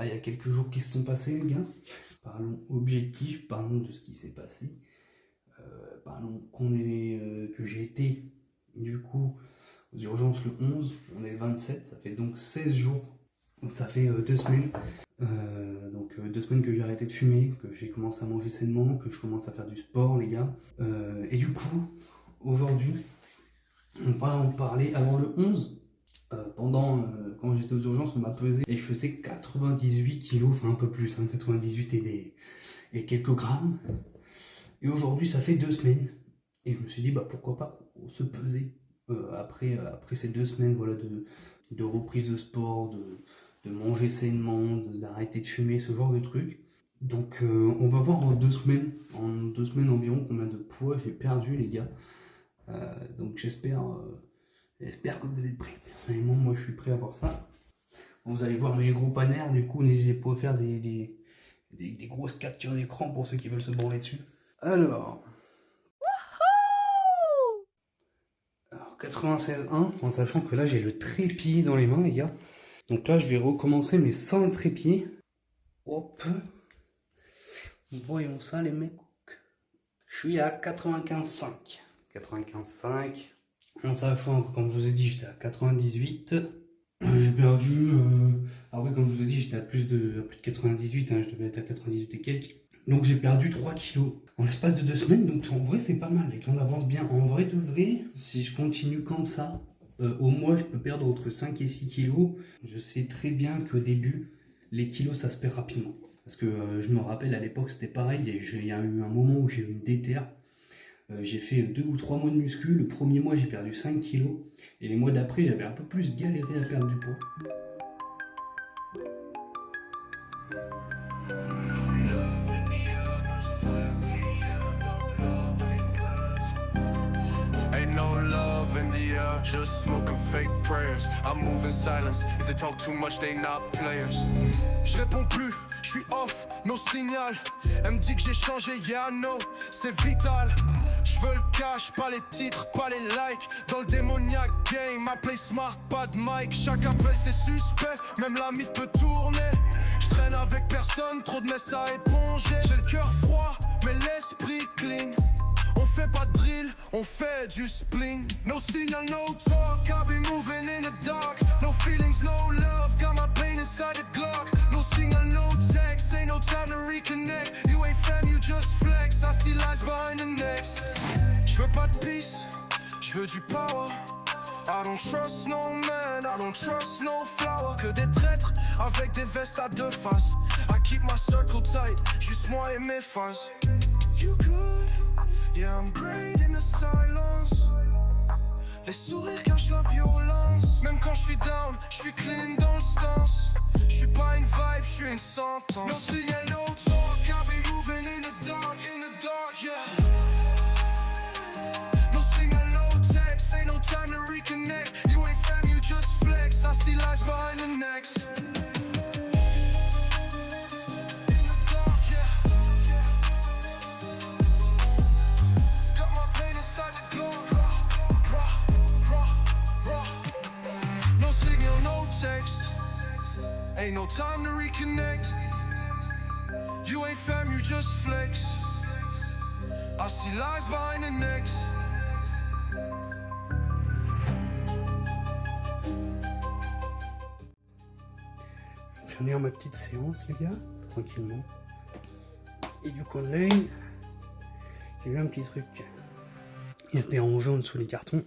il y a quelques jours qui se sont passés, les gars. Parlons objectif, parlons de ce qui s'est passé. Parlons que j'ai été, du coup, aux urgences le 11, on est le 27, ça fait donc 16 jours. Ça fait 2 semaines. 2 semaines que j'ai arrêté de fumer, que j'ai commencé à manger sainement, que je commence à faire du sport, les gars. Et du coup, aujourd'hui, on va en parler. Avant le 11, quand j'étais aux urgences, on m'a pesé et je faisais 98 kilos, enfin un peu plus, 98 et quelques grammes. Et aujourd'hui, ça fait 2 semaines. Et je me suis dit, pourquoi pas se peser après ces 2 semaines voilà, de reprise de sport, de manger sainement, d'arrêter de fumer, ce genre de trucs. Donc on va voir en 2 semaines environ combien de poids j'ai perdu, les gars. Donc j'espère que vous êtes prêts. Personnellement, moi je suis prêt à voir ça. Vous allez voir mes gros panères, du coup n'hésitez pas à faire des grosses captures d'écran pour ceux qui veulent se branler dessus. Alors 96,1, en sachant que là j'ai le trépied dans les mains, les gars. Donc là je vais recommencer mais sans le trépied. Hop. Voyons ça les mecs. Je suis à 95,5. 95,5. En sachant que comme je vous ai dit j'étais à 98. J'ai perdu... Après comme je vous ai dit j'étais à plus de 98, je devais être à 98 et quelques. Donc j'ai perdu 3 kilos en l'espace de 2 semaines, donc en vrai c'est pas mal, et qu'on avance bien. En vrai de vrai, si je continue comme ça, au mois je peux perdre entre 5 et 6 kilos. Je sais très bien qu'au début, les kilos ça se perd rapidement. Parce que je me rappelle à l'époque c'était pareil, il y a eu un moment où j'ai eu une déterre. J'ai fait 2 ou 3 mois de muscu, le premier mois j'ai perdu 5 kilos, et les mois d'après j'avais un peu plus galéré à perdre du poids. Just smoking fake prayers. I move in silence. If they talk too much, they not players. Je réponds plus, je suis off, no signal. Elle me dit que j'ai changé, yeah, no, c'est vital. Je veux le cash, pas les titres, pas les likes. Dans le démoniaque game, ma play smart, pas de mic. Chaque appel c'est suspect, même la mif peut tourner. Je traîne avec personne, trop de messes à éponger. J'ai le cœur froid, mais l'esprit clean. On fait pas de drill, on fait du spleen. No signal, no talk, I be moving in the dark. No feelings, no love, got my pain inside the Glock. No signal, no text, ain't no time to reconnect. You ain't fam, you just flex, I see lies behind the next. J'veux pas de peace, j'veux du power. I don't trust no man, I don't trust no flower. Que des traîtres avec des vestes à 2 faces. I keep my circle tight, juste moi et mes phases. You good? Yeah, I'm great in the silence. Les sourires cachent la violence. Même quand je suis down, je suis clean dans le stance. Je suis pas une vibe, je suis une sentence. No signal, no talk, I be moving in the dark, yeah. No signal, no text, ain't no time to reconnect. You ain't fam, you just flex, I see lies behind the next. Ain't no time to reconnect. You ain't fam, you just flex. I see lies behind the next. Je vais finir ma petite séance, les gars, tranquillement. Et du coin de l'œil, j'ai vu un petit truc. Il se dérangeait en dessous les cartons.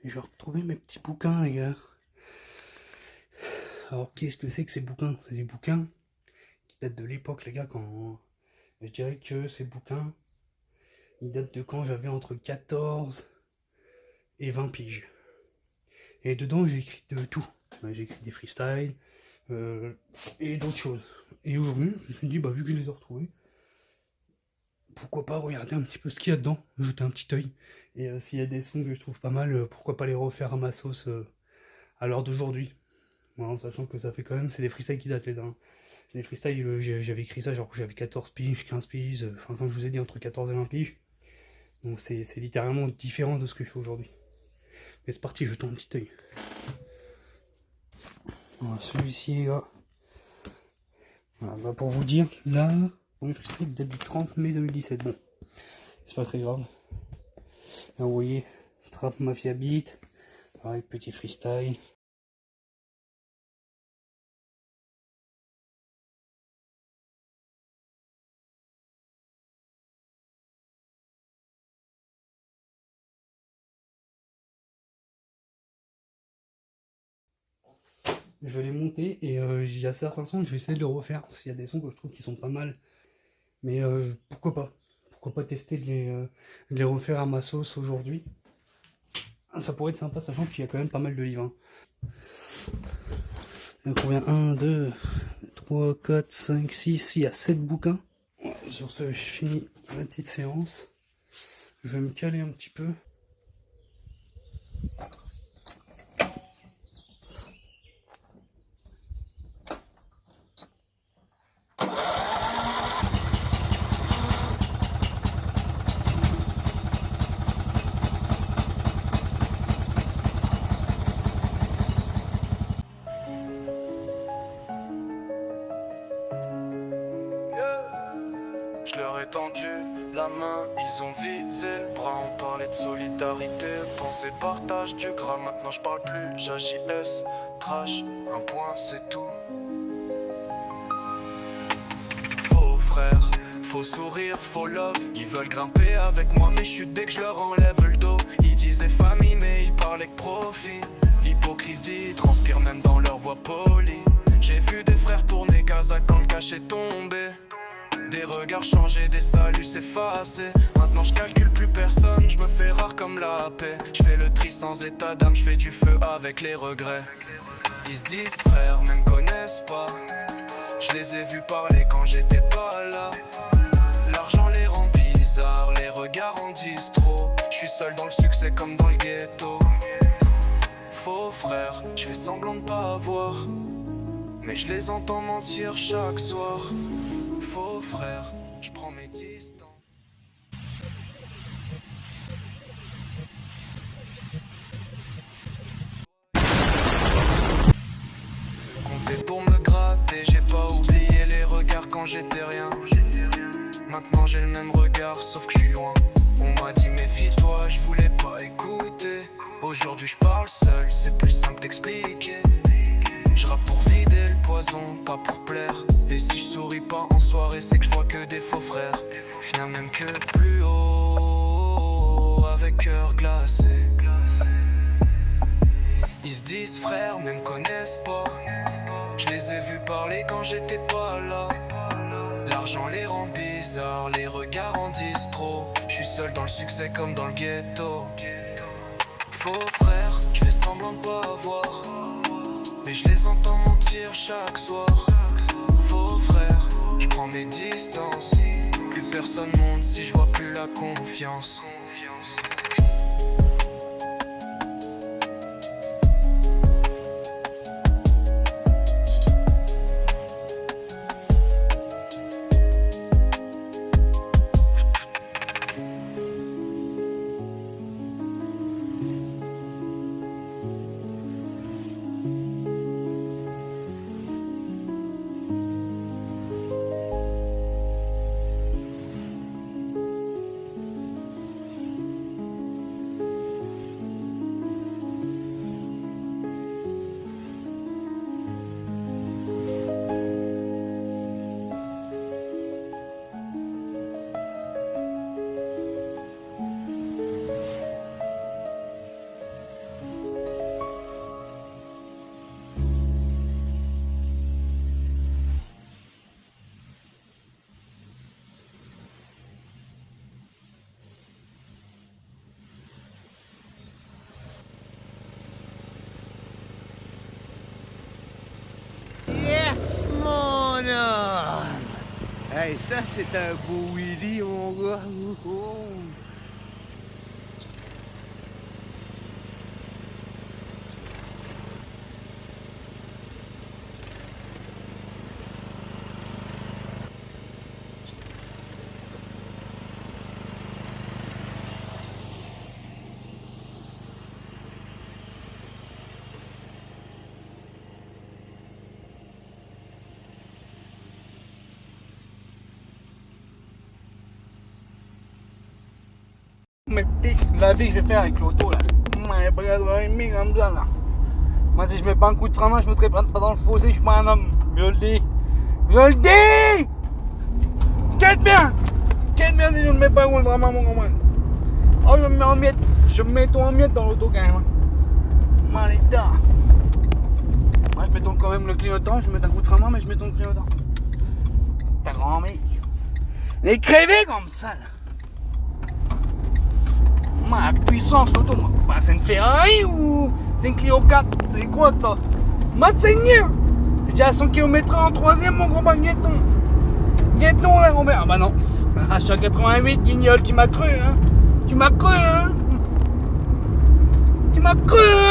Mais j'ai retrouvé mes petits bouquins, les gars. Alors qu'est-ce que c'est que ces bouquins? C'est des bouquins qui datent de l'époque, les gars, quand... Je dirais que ces bouquins, ils datent de quand j'avais entre 14 et 20 piges. Et dedans, j'ai écrit de tout. J'ai écrit des freestyles et d'autres choses. Et aujourd'hui, je me suis dit, vu que je les ai retrouvés, pourquoi pas regarder un petit peu ce qu'il y a dedans, jeter un petit œil. Et s'il y a des sons que je trouve pas mal, pourquoi pas les refaire à ma sauce à l'heure d'aujourd'hui. Voilà, en sachant que ça fait quand même, c'est des freestyles qui datent les dents. C'est des freestyles, j'avais écrit ça genre que j'avais 14 piges, 15 piges, enfin comme je vous ai dit entre 14 et 20 piges. Donc c'est littéralement différent de ce que je fais aujourd'hui. Mais c'est parti, jetons un petit œil. Voilà, celui-ci les gars, Voilà, bah pour vous dire, là, mon freestyle date du 30 mai 2017. Bon, c'est pas très grave. Là, vous voyez, Trap Mafia Beat, pareil, petit freestyle. Je vais les monter et il y a certains sons que je vais essayer de le refaire. S'il y a des sons que je trouve qui sont pas mal. Mais pourquoi pas? Pourquoi pas tester de les refaire à ma sauce aujourd'hui? Ça pourrait être sympa, sachant qu'il y a quand même pas mal de livres. Il y a combien? 1, 2, 3, 4, 5, 6, il y a 7 bouquins. Voilà, sur ce, j'ai fini ma petite séance. Je vais me caler un petit peu. Je leur ai tendu la main, ils ont visé le bras. On parlait de solidarité, pensée partage du gras. Maintenant je parle plus, j'agis S, trash, un point c'est tout. Faux frère, faux sourire, faux love. Ils veulent grimper avec moi mais je suis dès que je leur enlève le dos. Ils disaient famille mais ils parlaient que profit. L'hypocrisie transpire même dans leur voix polie. J'ai vu des frères tourner Kazakh quand le cachet tombé. Des regards changés, des saluts s'effacer. Maintenant je calcule plus personne, je me fais rare comme la paix. Je fais le tri sans état d'âme, je fais du feu avec les regrets. Ils se disent frères, mais me connaissent pas. Je les ai vus parler quand j'étais pas là. L'argent les rend bizarres, les regards en disent trop. Je suis seul dans le succès comme dans le ghetto. Faux frère, je fais semblant de pas avoir, mais je les entends mentir chaque soir. Faux frère, je prends mes distances. Comptez pour me gratter, j'ai pas oublié les regards quand j'étais rien. Maintenant j'ai le même regard, sauf que je suis loin. On m'a dit méfie-toi, je voulais pas écouter. Aujourd'hui je parle seul, c'est plus simple d'expliquer. Je rappe pour vider le poison, pas pour plaire. Et si je souris pas en soirée, c'est que je vois que des faux frères. Viens même que plus haut, avec cœur glacé. Ils se disent frères, mais me connaissent pas. Je les ai vus parler quand j'étais pas là. L'argent les rend bizarres, les regards en disent trop. Je suis seul dans le succès comme dans le ghetto. Faux frère, je fais semblant de pas avoir, mais je les entends mentir chaque soir. Faux frère, je prends mes distances. Plus personne monte si je vois plus la confiance. Hey, ça c'est un beau Willy, mon gars. Mais la vie que je vais faire avec l'auto là. Ouais, pas mis comme ça là. Moi si je mets pas un coup de frein, je me mettrai pas dans le fossé, je suis pas un homme. Je le dis. Je le dis. Quête bien si je ne mets pas un coup de frein, mon copain. Oh je me mets en miettes. Je me mets tout en miettes dans l'auto quand même. Malita. Moi je mets quand même le clignotant, je mets un coup de frein, mais je mets le clignotant. Ta grand-mère. Elle est crevée comme ça là. La puissance l'auto, bah, c'est une Ferrari ou c'est une Clio 4? C'est quoi ça? Ma seigneur! J'ai déjà 100 km en troisième, mon gros baguetton. Guetton là, gros mère. Ah bah non. Je suis à 88, guignol, tu m'as cru, hein? Tu m'as cru, hein? Tu m'as cru, hein?